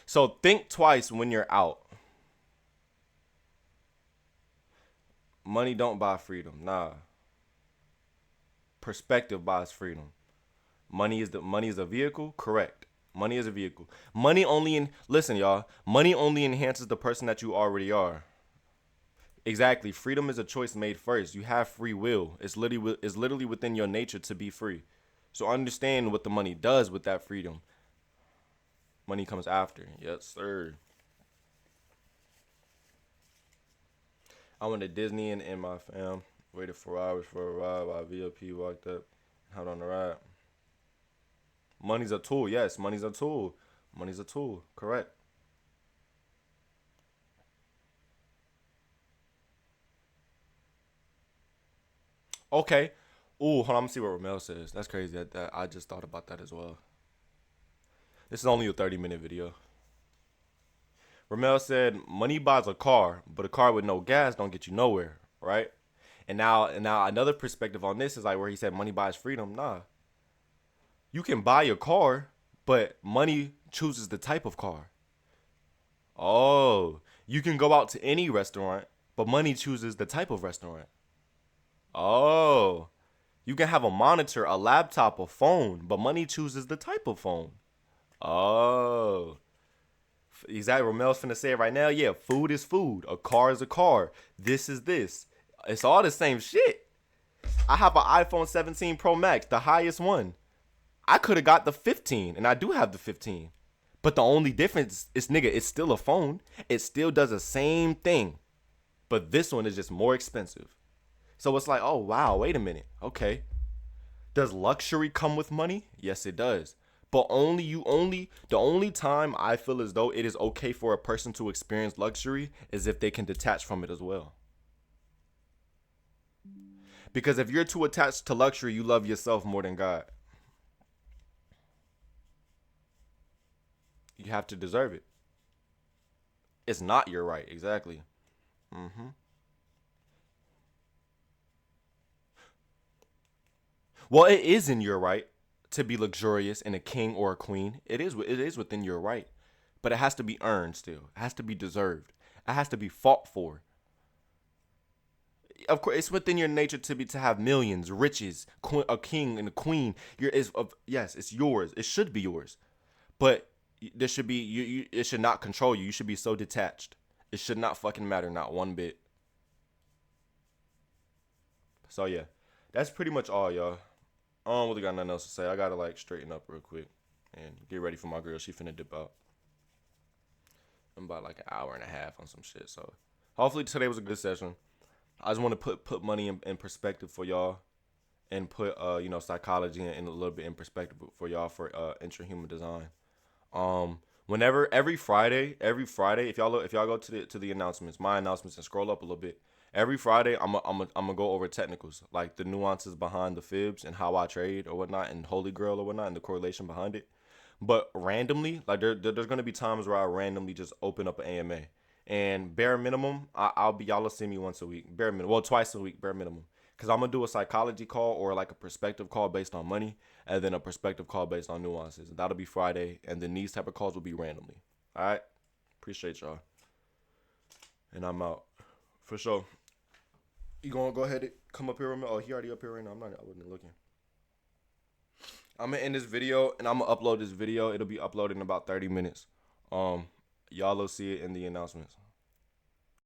So think twice when you're out. Money don't buy freedom. Nah. Perspective buys freedom. Money is a vehicle? Correct. Money is a vehicle. Listen, y'all. Money only enhances the person that you already are. Exactly. Freedom is a choice made first. You have free will. It's literally within your nature to be free. So understand what the money does with that freedom. Money comes after. Yes, sir. I went to Disney and my fam. Waited 4 hours for a ride while VIP walked up. Held on the ride. Money's a tool. Yes, money's a tool. Money's a tool. Correct. Okay. Ooh, hold on. I'm gonna see what Ramel says. That's crazy. That I just thought about that as well. This is only a 30-minute video. Ramel said, "Money buys a car, but a car with no gas don't get you nowhere, right?" And now another perspective on this is like where he said money buys freedom. Nah, you can buy a car, but money chooses the type of car. Oh, you can go out to any restaurant, but money chooses the type of restaurant. Oh, you can have a monitor, a laptop, a phone, but money chooses the type of phone. Oh, exactly. Romel's finna say it right now. Yeah, food is food. A car is a car. This is this. It's all the same shit. I have an iPhone 17 Pro Max, the highest one. I could have got the 15, and I do have the 15. But the only difference is, nigga, it's still a phone. It still does the same thing. But this one is just more expensive. So it's like, oh, wow, wait a minute. Okay. Does luxury come with money? Yes, it does. But the only time I feel as though it is okay for a person to experience luxury is if they can detach from it as well. Because if you're too attached to luxury, you love yourself more than God. You have to deserve it. It's not your right, exactly. Mm-hmm. Well, it is in your right to be luxurious and a king or a queen. It is within your right, but it has to be earned still. It has to be deserved. It has to be fought for. Of course, it's within your nature to have millions, riches, a king and a queen. Yes, it's yours. It should be yours, but there should be it should not control you. You should be so detached. It should not fucking matter, not one bit. So yeah, that's pretty much all, y'all. I don't really got nothing else to say. I gotta like straighten up real quick and get ready for my girl. She finna dip out. I'm about like an hour and a half on some shit. So hopefully today was a good session. I just want to put money in perspective for y'all, and put psychology in a little bit in perspective for y'all for intrahuman design. One every Friday, if y'all go to the announcements, my announcements, and scroll up a little bit. Every Friday, I'm gonna go over technicals, like the nuances behind the fibs and how I trade or whatnot, and Holy Grail or whatnot, and the correlation behind it. But randomly, like there's gonna be times where I randomly just open up an AMA, and bare minimum, I'll be y'all will see me once a week, bare minimum, well twice a week, bare minimum, because I'm gonna do a psychology call or like a perspective call based on money, and then a perspective call based on nuances. That'll be Friday, and then these type of calls will be randomly. All right, appreciate y'all, and I'm out for sure. You gonna go ahead and come up here with me? Oh, he already up here right now. I wasn't looking. I'm gonna end this video and I'm gonna upload this video. It'll be uploaded in about 30 minutes. Y'all will see it in the announcements.